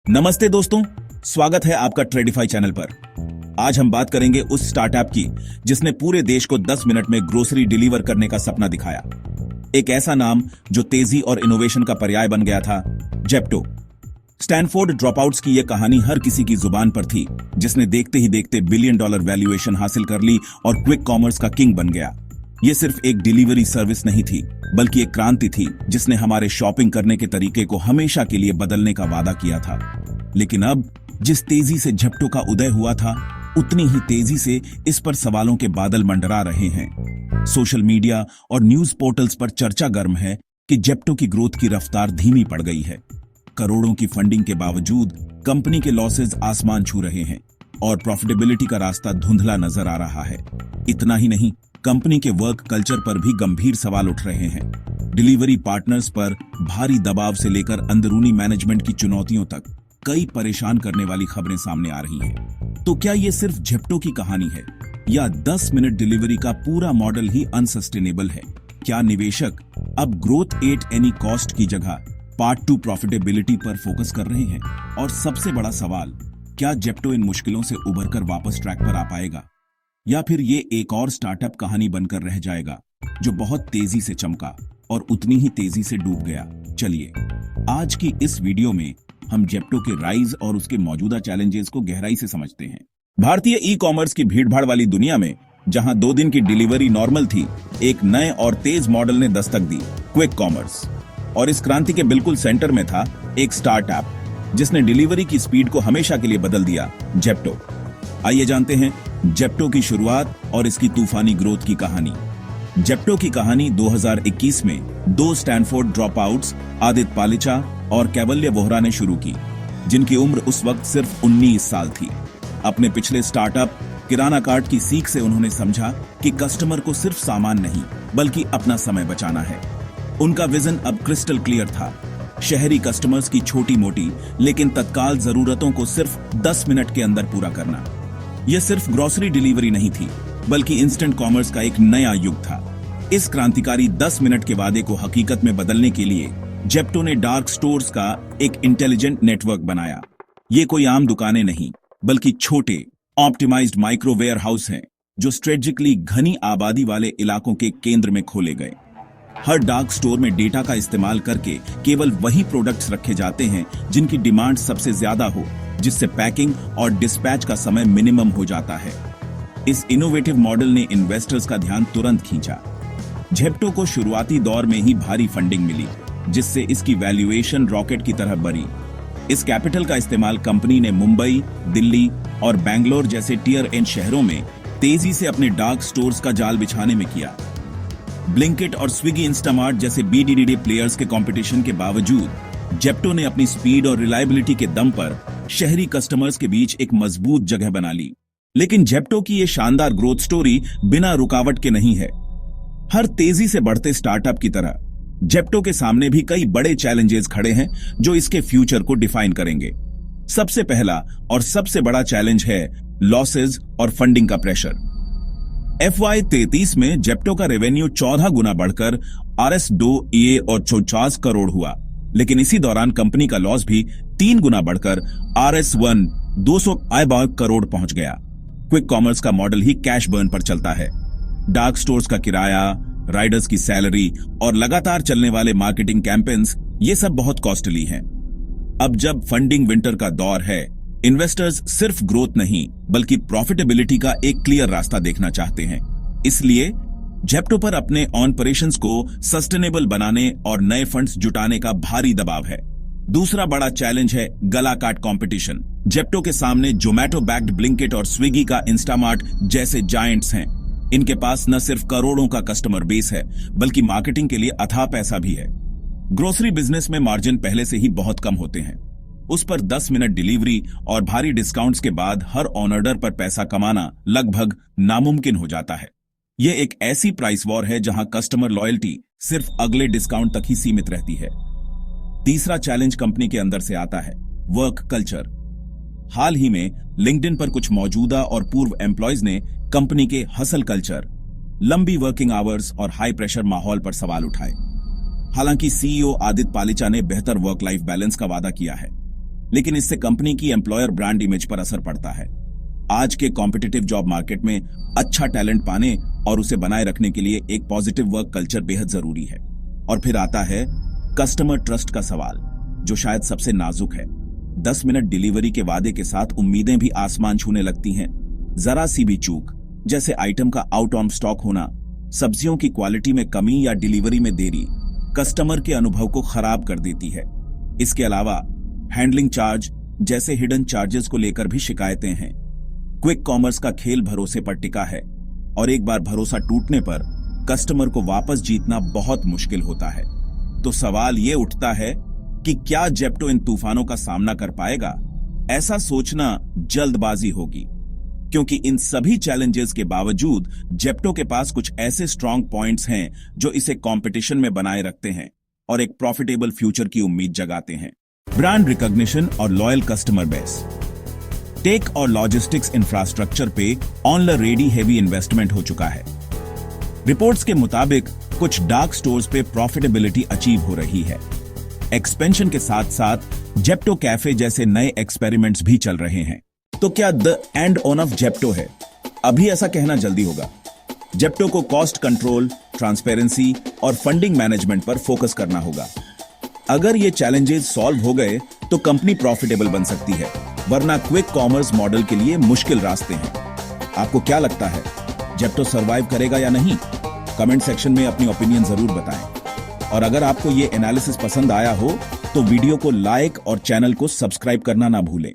नमस्ते दोस्तों, स्वागत है आपका ट्रेडिफाई चैनल पर। आज हम बात करेंगे उस स्टार्टअप की जिसने पूरे देश को 10 मिनट में ग्रोसरी डिलीवर करने का सपना दिखाया। एक ऐसा नाम जो तेजी और इनोवेशन का पर्याय बन गया था, जेप्टो। स्टैनफोर्ड ड्रॉपआउट्स की यह कहानी हर किसी की जुबान पर थी, जिसने देखते ही देखते $1 बिलियन वैल्यूएशन हासिल कर ली और क्विक कॉमर्स का किंग बन गया। यह सिर्फ एक डिलीवरी सर्विस नहीं थी, बल्कि एक क्रांति थी जिसने हमारे शॉपिंग करने के तरीके को हमेशा के लिए बदलने का वादा किया था। लेकिन अब जिस तेजी से जेप्टो का उदय हुआ था, उतनी ही तेजी से इस पर सवालों के बादल मंडरा रहे हैं। सोशल मीडिया और न्यूज पोर्टल्स पर चर्चा गर्म है कि जेप्टो की ग्रोथ की रफ्तार धीमी पड़ गई है। करोड़ों की फंडिंग के बावजूद कंपनी के लॉसेज आसमान छू रहे हैं और प्रॉफिटेबिलिटी का रास्ता धुंधला नजर आ रहा है। इतना ही नहीं, कंपनी के वर्क कल्चर पर भी गंभीर सवाल उठ रहे हैं। डिलीवरी पार्टनर्स पर भारी दबाव से लेकर अंदरूनी मैनेजमेंट की चुनौतियों तक कई परेशान करने वाली खबरें सामने आ रही हैं। तो क्या ये सिर्फ जेप्टो की कहानी है या 10 मिनट डिलीवरी का पूरा मॉडल ही अनसस्टेनेबल है? क्या निवेशक अब ग्रोथ एट एनी कॉस्ट की जगह पार्ट 2 प्रॉफिटेबिलिटी पर फोकस कर रहे हैं? और सबसे बड़ा सवाल, क्या जेप्टो इन मुश्किलों से उबरकर वापस ट्रैक पर आ पाएगा, या फिर ये एक और स्टार्टअप कहानी बनकर रह जाएगा जो बहुत तेजी से चमका और उतनी ही तेजी से डूब गया? चलिए आज की इस वीडियो में हम जेप्टो के राइज और उसके मौजूदा चैलेंजेस को गहराई से समझते हैं। भारतीय ई कॉमर्स की भीड़भाड़ वाली दुनिया में जहां 2 दिन की डिलीवरी नॉर्मल थी, एक नए और तेज मॉडल ने दस्तक दी, क्विक कॉमर्स। और इस क्रांति के बिल्कुल सेंटर में था एक स्टार्टअप जिसने डिलीवरी की स्पीड को हमेशा के लिए बदल दिया, जेप्टो। आइए जानते हैं जेप्टो की शुरुआत और इसकी तूफानी ग्रोथ की कहानी। जेप्टो की कहानी 2021 में 2 स्टैनफोर्ड ड्रॉपआउट्स आदित्य पालिचा और कैवल्य वोहरा ने शुरू की, जिनकी उम्र उस वक्त सिर्फ 19 साल थी। अपने पिछले स्टार्टअप किराना कार्ट की सीख से उन्होंने समझा कि कस्टमर को सिर्फ सामान नहीं, बल्कि अपना समय बचाना है। उनका विजन अब क्रिस्टल क्लियर था, शहरी कस्टमर्स की छोटी मोटी लेकिन तत्काल जरूरतों को सिर्फ 10 मिनट के अंदर पूरा करना। यह सिर्फ ग्रोसरी डिलीवरी नहीं थी, बल्कि इंस्टेंट कॉमर्स का एक नया युग था। इस क्रांतिकारी 10 मिनट के वादे को हकीकत में बदलने के लिए जेप्टो ने डार्क स्टोर्स का एक इंटेलिजेंट नेटवर्क बनाया। ये कोई आम दुकानें नहीं, बल्कि छोटे ऑप्टिमाइज्ड माइक्रो वेयर हाउस हैं जो स्ट्रेटेजिकली घनी आबादी वाले इलाकों के केंद्र में खोले गए। हर डार्क स्टोर में डेटा का इस्तेमाल करके केवल वही प्रोडक्ट्स रखे जाते हैं जिनकी डिमांड सबसे ज्यादा हो, जिससे पैकिंग और डिस्पैच का समय मिनिमम हो जाता है। इस इनोवेटिव मॉडल ने इन्वेस्टर्स का ध्यान तुरंत खींचा। जेप्टो को शुरुआती दौर में ही भारी फंडिंग मिली, जिससे इसकी वैल्यूएशन रॉकेट की तरह बढ़ी। इस कैपिटल का इस्तेमाल कंपनी ने मुंबई, दिल्ली और बेंगलोर जैसे टियर एन शहरों में तेजी से अपने डार्क स्टोर्स का जाल बिछाने में किया। ब्लिंकिट और स्विगी इंस्टामार्ट जैसे बीडीडी प्लेयर्स के कंपटीशन के बावजूद जेप्टो ने अपनी स्पीड और रिलायबिलिटी के दम पर शहरी कस्टमर्स के बीच एक मजबूत जगह बना ली। लेकिन जेप्टो की ये शानदार ग्रोथ स्टोरी बिना रुकावट के नहीं है। हर तेजी से बढ़ते स्टार्टअप की तरह जेप्टो के सामने भी कई बड़े चैलेंजेस खड़े हैं जो इसके फ्यूचर को डिफाइन करेंगे। सबसे पहला और सबसे बड़ा चैलेंज है लॉसेज और फंडिंग का प्रेशर। FY 23 में जेप्टो का रेवेन्यू 14 गुना बढ़कर RS2 EA और 50 करोड़ हुआ, लेकिन इसी दौरान कंपनी का लॉस भी 3 गुना बढ़कर RS1 200 करोड़ पहुंच गया। क्विक कॉमर्स का मॉडल ही कैश बर्न पर चलता है। डार्क स्टोर्स का किराया, राइडर्स की सैलरी और लगातार चलने वाले मार्केटिंग कैंपेन्स, ये सब बहुत कॉस्टली हैं। अब जब फंडिंग विंटर का दौर है, इन्वेस्टर्स सिर्फ ग्रोथ नहीं, बल्कि प्रॉफिटेबिलिटी का एक क्लियर रास्ता देखना चाहते हैं। इसलिए जेप्टो पर अपने ऑपरेशंस को सस्टेनेबल बनाने और नए फंड्स जुटाने का भारी दबाव है। दूसरा बड़ा चैलेंज है गला काट कंपटीशन। जेप्टो के सामने जोमैटो बैक्ड ब्लिंकिट और स्विगी का इंस्टामार्ट जैसे जायंट्स हैं। इनके पास न सिर्फ करोड़ों का कस्टमर बेस है, बल्कि मार्केटिंग के लिए अथाह पैसा भी है। ग्रोसरी बिजनेस में मार्जिन पहले से ही बहुत कम होते हैं। उस पर 10 मिनट डिलीवरी और भारी डिस्काउंट्स के बाद हर ऑन ऑर्डर पर पैसा कमाना लगभग नामुमकिन हो जाता है। यह एक ऐसी प्राइस वॉर है जहां कस्टमर लॉयल्टी सिर्फ अगले डिस्काउंट तक ही सीमित रहती है। तीसरा चैलेंज कंपनी के अंदर से आता है, वर्क कल्चर। हाल ही में लिंक्डइन पर कुछ मौजूदा और पूर्व एम्प्लॉयज ने कंपनी के हसल कल्चर, लंबी वर्किंग आवर्स और हाई प्रेशर माहौल पर सवाल उठाए। हालांकि CEO आदित्य पालिचा ने बेहतर वर्क लाइफ बैलेंस का वादा किया है, लेकिन इससे कंपनी की एम्प्लॉयर ब्रांड इमेज पर असर पड़ता है। आज के कॉम्पिटिटिव जॉब मार्केट में अच्छा टैलेंट पाने और उसे बनाए रखने के लिए एक पॉजिटिव वर्क कल्चर बेहद जरूरी है। और फिर आता है कस्टमर ट्रस्ट का सवाल, जो शायद सबसे नाजुक है। 10 मिनट डिलीवरी के वादे के साथ उम्मीदें भी आसमान छूने लगती हैं। जरा सी भी चूक, जैसे आइटम का आउट ऑन स्टॉक होना, सब्जियों की क्वालिटी में कमी या डिलीवरी में देरी, कस्टमर के अनुभव को खराब कर देती है। इसके अलावा हैंडलिंग चार्ज जैसे हिडन चार्जेस को लेकर भी शिकायतें हैं। क्विक कॉमर्स का खेल भरोसे पर टिका है और एक बार भरोसा टूटने पर कस्टमर को वापस जीतना बहुत मुश्किल होता है। तो सवाल यह उठता है कि क्या जेप्टो इन तूफानों का सामना कर पाएगा? ऐसा सोचना जल्दबाजी होगी, क्योंकि इन सभी चैलेंजेस के बावजूद जेप्टो के पास कुछ ऐसे स्ट्रॉन्ग पॉइंट्स हैं जो इसे कंपटीशन में बनाए रखते हैं और एक प्रॉफिटेबल फ्यूचर की उम्मीद जगाते हैं। ब्रांड रिकॉग्निशन और लॉयल कस्टमर बेस। टेक और लॉजिस्टिक्स इंफ्रास्ट्रक्चर पे ऑलरेडी हेवी इन्वेस्टमेंट हो चुका है। रिपोर्ट्स के मुताबिक कुछ डार्क स्टोर्स पे प्रॉफिटेबिलिटी अचीव हो रही है। एक्सपेंशन के साथ साथ जेप्टो कैफे जैसे नए एक्सपेरिमेंट्स भी चल रहे हैं। तो क्या the end on off Zepto है? अभी ऐसा कहना जल्दी होगा। जेप्टो को कॉस्ट कंट्रोल, ट्रांसपेरेंसी और फंडिंग मैनेजमेंट पर फोकस करना होगा। अगर ये चैलेंजेस सॉल्व हो गए तो कंपनी प्रॉफिटेबल बन सकती है, वरना क्विक कॉमर्स मॉडल के लिए मुश्किल रास्ते हैं। आपको क्या लगता है, जेप्टो सरवाइव करेगा या नहीं? कमेंट सेक्शन में अपनी ओपिनियन जरूर बताएं। और अगर आपको ये एनालिसिस पसंद आया हो तो वीडियो को लाइक और चैनल को सब्सक्राइब करना ना भूलें।